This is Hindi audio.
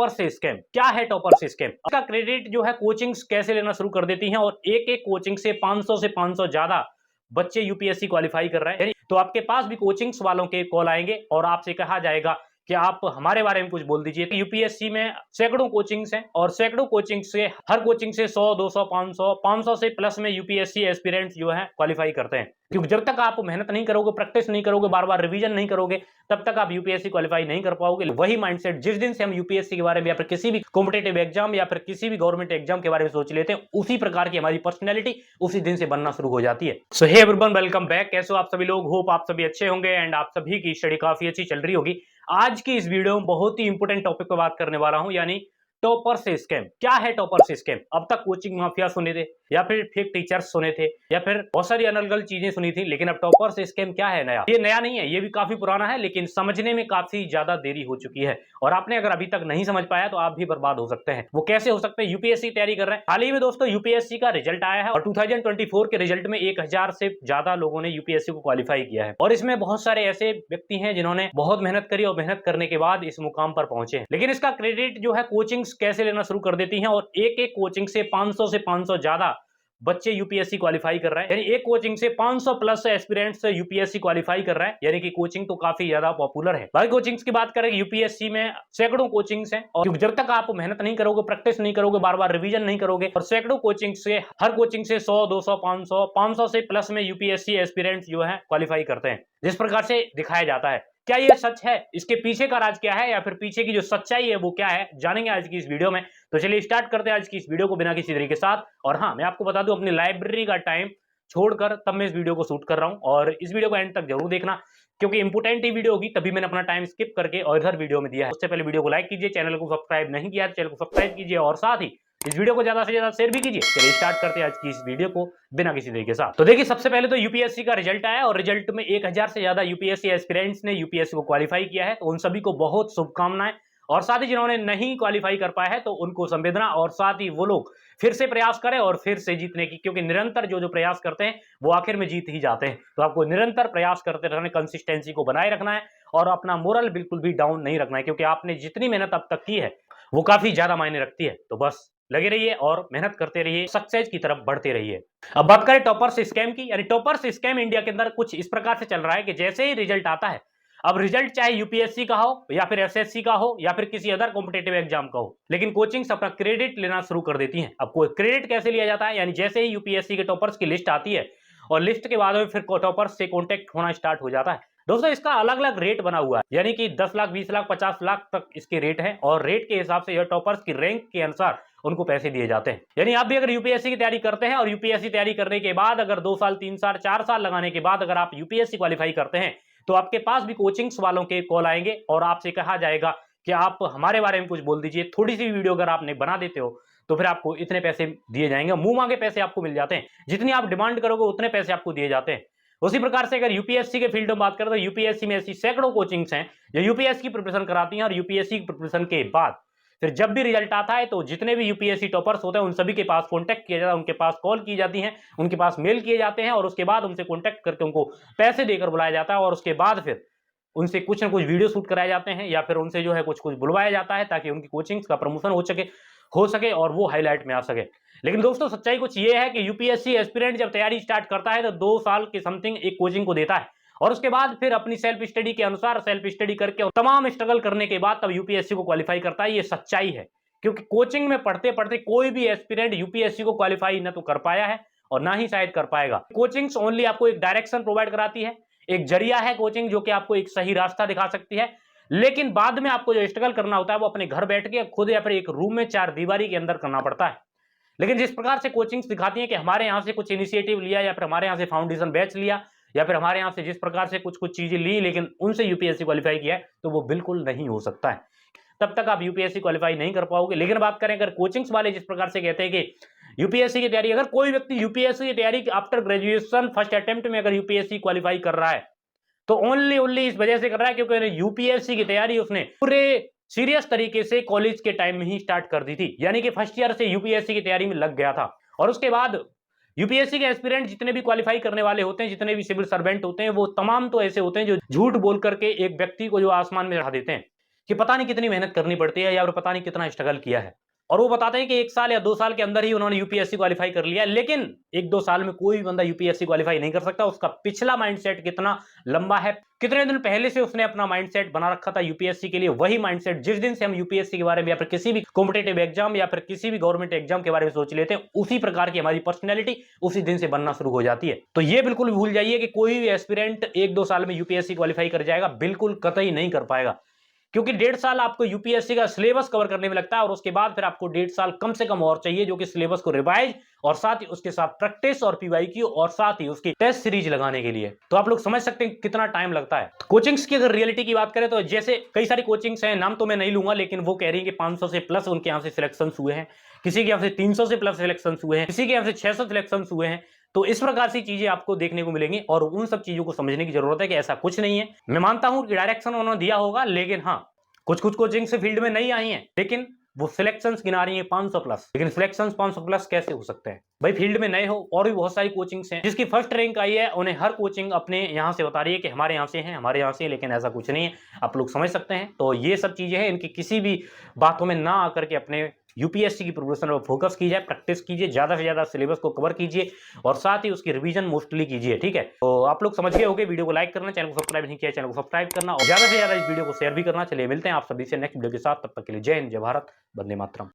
टॉपर से स्कैम क्या है? टॉपर से स्कैम का क्रेडिट जो है कोचिंग्स कैसे लेना शुरू कर देती हैं और एक एक कोचिंग से 500 ज्यादा बच्चे यूपीएससी क्वालिफाई कर रहे हैं। तो आपके पास भी कोचिंग्स वालों के कॉल आएंगे और आपसे कहा जाएगा कि आप हमारे बारे में कुछ बोल दीजिए। यूपीएससी में सैकड़ों कोचिंग्स हैं और सैकड़ों कोचिंग से हर कोचिंग से 100 200 500 से प्लस में यूपीएससी एस्पिरेंट्स जो है क्वालिफाई करते हैं। क्योंकि जब तक आप मेहनत नहीं करोगे, प्रैक्टिस नहीं करोगे, बार बार रिवीजन नहीं करोगे, तब तक आप यूपीएससी क्वालिफाई नहीं कर पाओगे। वही माइंडसेट जिस दिन से हम यूपीएससी के बारे में या फिर किसी भी कॉम्पिटेटिव एग्जाम या फिर किसी भी गवर्नमेंट एग्जाम के बारे में सोच लेते हैं, उसी प्रकार की हमारी पर्सनैलिटी उसी दिन से बनना शुरू हो जाती है। सो हे एवरीवन, वेलकम बैक। कैसे हो आप सभी लोग? होप आप सभी अच्छे होंगे एंड आप सभी की स्टडी काफी अच्छी चल रही होगी। आज की इस वीडियो में बहुत ही इंपॉर्टेंट टॉपिक पर बात करने वाला हूं, यानी टॉपर से स्कैम। क्या है टॉपर से स्कैम? अब तक कोचिंग माफिया सुने थे या फिर फेक टीचर्स सुने थे या फिर बहुत सारी अनर्गल चीजें सुनी थी, लेकिन अब टॉपर से स्कैम क्या है नया? ये नया नहीं है, ये भी काफी पुराना है, लेकिन समझने में काफी ज्यादा देरी हो चुकी है। और आपने अगर अभी तक नहीं समझ पाया तो आप भी बर्बाद हो सकते हैं। वो कैसे हो सकते हैं? यूपीएससी तैयारी कर रहे हैं, हाल ही में दोस्तों यूपीएससी का रिजल्ट आया है और 2024 के रिजल्ट में 1000 से ज्यादा लोगों ने यूपीएससी को क्वालिफाई किया है। और इसमें बहुत सारे ऐसे व्यक्ति हैं जिन्होंने बहुत मेहनत करी और मेहनत करने के बाद इस मुकाम पर पहुंचे हैं। लेकिन इसका क्रेडिट जो है कोचिंग्स कैसे लेना शुरू कर देती हैं और एक एक कोचिंग से 500 ज्यादा बच्चे यूपीएससी क्वालिफाई कर रहे हैं। यानी एक कोचिंग से 500 प्लस एस्पिरेंट्स यूपीएससी क्वालिफाई कर रहे हैं, यानी कि कोचिंग तो काफी ज्यादा पॉपुलर है। बाकी कोचिंग्स की बात करें, यूपीएससी में सैकड़ों कोचिंग्स हैं और जब तक आप मेहनत नहीं करोगे, प्रैक्टिस नहीं करोगे, बार बार रिवीजन नहीं करोगे, और सैकड़ों कोचिंग से हर कोचिंग से 100 200 500 से प्लस में यूपीएससी एस्पिरेंट्स जो है क्वालिफाई करते हैं, जिस प्रकार से दिखाया जाता है। क्या यह सच है? इसके पीछे का राज क्या है या फिर पीछे की जो सच्चाई है वो क्या है, जानेंगे आज की इस वीडियो में। तो चलिए स्टार्ट करते हैं आज की इस वीडियो को बिना किसी देरी के साथ। और हाँ, मैं आपको बता दूं, अपनी लाइब्रेरी का टाइम छोड़कर तब मैं इस वीडियो को शूट कर रहा हूं और इस वीडियो को एंड तक जरूर देखना, क्योंकि इंपोर्टेंट ही वीडियो होगी, तभी मैंने अपना टाइम स्किप करके और इधर वीडियो में दिया है। उससे पहले वीडियो को लाइक कीजिए, चैनल को सब्सक्राइब नहीं किया तो चैनल को सब्सक्राइब कीजिए और साथ ही इस वीडियो को ज्यादा से ज्यादा शेयर भी कीजिए। चलिए स्टार्ट करते हैं आज की इस वीडियो को बिना किसी देरी के साथ। तो देखिए, सबसे पहले तो यूपीएससी का रिजल्ट आया और रिजल्ट में 1000 से ज्यादा यूपीएससी एस्पिरेंट्स ने यूपीएससी को क्वालिफाई किया है। तो उन सभी को बहुत शुभकामनाएं। और साथ ही जिन्होंने नहीं क्वालिफाई कर पाया है तो उनको संवेदना, और साथ ही वो लोग फिर से प्रयास करें और फिर से जीतने की, क्योंकि निरंतर जो प्रयास करते हैं वो आखिर में जीत ही जाते हैं। तो आपको निरंतर प्रयास करते रहना, कंसिस्टेंसी को बनाए रखना है और अपना मोरल बिल्कुल भी डाउन नहीं रखना है, क्योंकि आपने जितनी मेहनत अब तक की है वो काफी ज्यादा मायने रखती है। तो बस लगे रहिए और मेहनत करते रहिए, सक्सेस की तरफ बढ़ते रहिए। अब बात करें टॉपर से स्कैम की, यानी टॉपर से स्कैम इंडिया के अंदर कुछ इस प्रकार से चल रहा है कि जैसे ही रिजल्ट आता है, अब रिजल्ट चाहे यूपीएससी का हो या फिर एसएससी का हो या फिर किसी अदर कॉम्पिटेटिव एग्जाम का हो, लेकिन कोचिंग्स अपना क्रेडिट लेना शुरू कर देती हैं। अब क्रेडिट कैसे लिया जाता है? यानी जैसे ही यूपीएससी के टॉपर्स की लिस्ट आती है और लिस्ट के बाद में फिर टॉपर्स से कॉन्टेक्ट होना स्टार्ट हो जाता है। दोस्तों, इसका अलग अलग रेट बना हुआ है, यानी कि 10 लाख 20 लाख 50 लाख तक इसके रेट है और रेट के हिसाब से यह टॉपर्स की रैंक के अनुसार उनको पैसे दिए जाते हैं। यानी आप भी अगर यूपीएससी की तैयारी करते हैं और यूपीएससी तैयारी करने के बाद अगर 2 साल 3 साल 4 साल लगाने के बाद अगर आप यूपीएससी क्वालिफाई करते हैं, तो आपके पास भी कोचिंग्स वालों के कॉल आएंगे और आपसे कहा जाएगा कि आप हमारे बारे में कुछ बोल दीजिए। थोड़ी सी वीडियो अगर आपने बना देते हो तो फिर आपको इतने पैसे दिए जाएंगे। मुंह मांगे पैसे आपको मिल जाते हैं, जितनी आप डिमांड करोगे उतने पैसे आपको दिए जाते हैं। उसी प्रकार से अगर यूपीएससी के फील्ड में बात करें तो यूपीएससी में ऐसी सैकड़ों कोचिंग्स हैं जो यूपीएससी की प्रिपरेशन कराती हैं और यूपीएससी की प्रिपरेशन के बाद फिर जब भी रिजल्ट आता है तो जितने भी यूपीएससी टॉपर्स होते हैं उन सभी के पास कांटेक्ट किया जाता है, उनके पास कॉल की जाती है, उनके पास मेल किए जाते हैं और उसके बाद उनसे कांटेक्ट करके उनको पैसे देकर बुलाया जाता है और उसके बाद फिर उनसे कुछ ना कुछ वीडियो शूट कराए जाते हैं या फिर उनसे जो है कुछ कुछ बुलवाया जाता है ताकि उनकी कोचिंग्स का प्रमोशन हो सके और वो हाईलाइट में आ सके। लेकिन दोस्तों, सच्चाई कुछ ये है कि यूपीएससी एस्पिरेंट जब तैयारी स्टार्ट करता है तो 2 साल के समथिंग एक कोचिंग को देता है और उसके बाद फिर अपनी सेल्फ स्टडी के अनुसार सेल्फ स्टडी करके और तमाम स्ट्रगल करने के बाद तब यूपीएससी को क्वालिफाई करता है। ये सच्चाई है, क्योंकि कोचिंग में पढ़ते पढ़ते कोई भी एस्पिरेंट यूपीएससी को क्वालिफाई न तो कर पाया है और ना ही शायद कर पाएगा। कोचिंग्स ओनली आपको एक डायरेक्शन प्रोवाइड कराती है, एक जरिया है कोचिंग जो कि आपको एक सही रास्ता दिखा सकती है, लेकिन बाद में आपको जो स्ट्रगल करना होता है वो अपने घर बैठ के खुद या फिर एक रूम में 4 दीवारी के अंदर करना पड़ता है। लेकिन जिस प्रकार से कोचिंग्स दिखाती हैं कि हमारे यहाँ से कुछ इनिशिएटिव लिया या फिर हमारे यहाँ से फाउंडेशन बैच लिया या फिर हमारे यहाँ से जिस प्रकार से कुछ कुछ चीजें ली लेकिन उनसे यूपीएससी क्वालिफाई किया है, तो वो बिल्कुल नहीं हो सकता है। तब तक आप यूपीएससी क्वालिफाई नहीं कर पाओगे। लेकिन बात करें अगर कोचिंग्स वाले जिस प्रकार से कहते हैं कि यूपीएससी की तैयारी, अगर कोई व्यक्ति यूपीएससी की तैयारी आफ्टर ग्रेजुएशन फर्स्ट अटेम्प्ट में अगर यूपीएससी क्वालिफाई कर रहा है तो ओनली इस वजह से कर रहा है क्योंकि यूपीएससी की तैयारी उसने पूरे सीरियस तरीके से कॉलेज के टाइम में ही स्टार्ट कर दी थी, यानी कि फर्स्ट ईयर से यूपीएससी की तैयारी में लग गया था। और उसके बाद यूपीएससी के एस्पिरेंट जितने भी क्वालिफाई करने वाले होते हैं, जितने भी सिविल सर्वेंट होते हैं, वो तमाम तो ऐसे होते हैं जो झूठ बोल करके एक व्यक्ति को जो आसमान में चढ़ा देते हैं कि पता नहीं कितनी मेहनत करनी पड़ती है या फिर पता नहीं कितना स्ट्रगल किया है। और वो बताते हैं कि 1 साल या 2 साल के अंदर ही उन्होंने यूपीएससी क्वालीफाई कर लिया, लेकिन 1-2 साल में कोई भी बंदा यूपीएससी क्वालीफाई नहीं कर सकता। उसका पिछला माइंडसेट कितना लंबा है, कितने दिन पहले से उसने अपना माइंडसेट बना रखा था यूपीएससी के लिए, वही माइंडसेट जिस दिन से हम यूपीएससी के बारे में या फिर किसी भी कॉम्पिटिटिव एग्जाम या फिर किसी भी गवर्नमेंट एग्जाम के बारे में सोच लेते हैं, उसी प्रकार की हमारी पर्सनैलिटी उसी दिन से बनना शुरू हो जाती है। तो ये बिल्कुल भूल जाइए कि कोई भी एस्पिरेंट 1-2 साल में यूपीएससी क्वालीफाई कर जाएगा, बिल्कुल कतई नहीं कर पाएगा। क्योंकि 1.5 साल आपको यूपीएससी का सिलेबस कवर करने में लगता है और उसके बाद फिर आपको 1.5 साल कम से कम और चाहिए, जो कि सिलेबस को रिवाइज और साथ ही उसके साथ प्रैक्टिस और पीवाईक्यू और साथ ही उसकी टेस्ट सीरीज लगाने के लिए। तो आप लोग समझ सकते हैं कितना टाइम लगता है। कोचिंग्स की अगर रियलिटी की बात करें तो जैसे कई सारी कोचिंग्स हैं, नाम तो मैं नहीं लूंगा, लेकिन वो कह रही है कि 500 से प्लस उनके यहाँ से सिलेक्शन हुए हैं, किसी के यहाँ से 300 से प्लस सिलेक्शन हुए हैं, किसी के यहाँ से 600 सिलेक्शन हुए हैं। तो इस प्रकार से चीजें आपको देखने को मिलेंगी और उन सब चीजों को समझने की जरूरत है कि ऐसा कुछ नहीं है। मैं मानता हूं कि डायरेक्शन उन्होंने दिया होगा, लेकिन हाँ, कुछ कुछ कोचिंग से फील्ड में नहीं आई हैं, लेकिन वो सिलेक्शंस गिना रही हैं 500 प्लस। लेकिन सिलेक्शंस 500 प्लस कैसे हो सकते हैं भाई? फील्ड में नए हो, और भी बहुत सारी कोचिंग्स हैं जिसकी फर्स्ट रैंक आई है, उन्हें हर कोचिंग अपने यहाँ से बता रही है कि हमारे यहाँ से हैं, हमारे यहाँ से, लेकिन ऐसा कुछ नहीं है। आप लोग समझ सकते हैं। तो ये सब चीजें हैं, इनकी किसी भी बातों में ना आकर के अपने यूपीएससी की प्रिपरेशन पर फोकस की जाए, प्रैक्टिस कीजिए, ज्यादा से ज्यादा सिलेबस को कवर कीजिए और साथ ही उसकी रिवीजन मोस्टली कीजिए। ठीक है, तो आप लोग समझ गए होंगे। वीडियो को लाइक करना, चैनल को सब्सक्राइब नहीं किया चैनल को सब्सक्राइब करना और ज्यादा से ज्यादा इस वीडियो को शेयर भी करना। चलिए मिलते हैं आप सभी से नेक्स्ट वीडियो के साथ, तब तक के लिए जय हिंद, जय भारत, वंदे मातरम।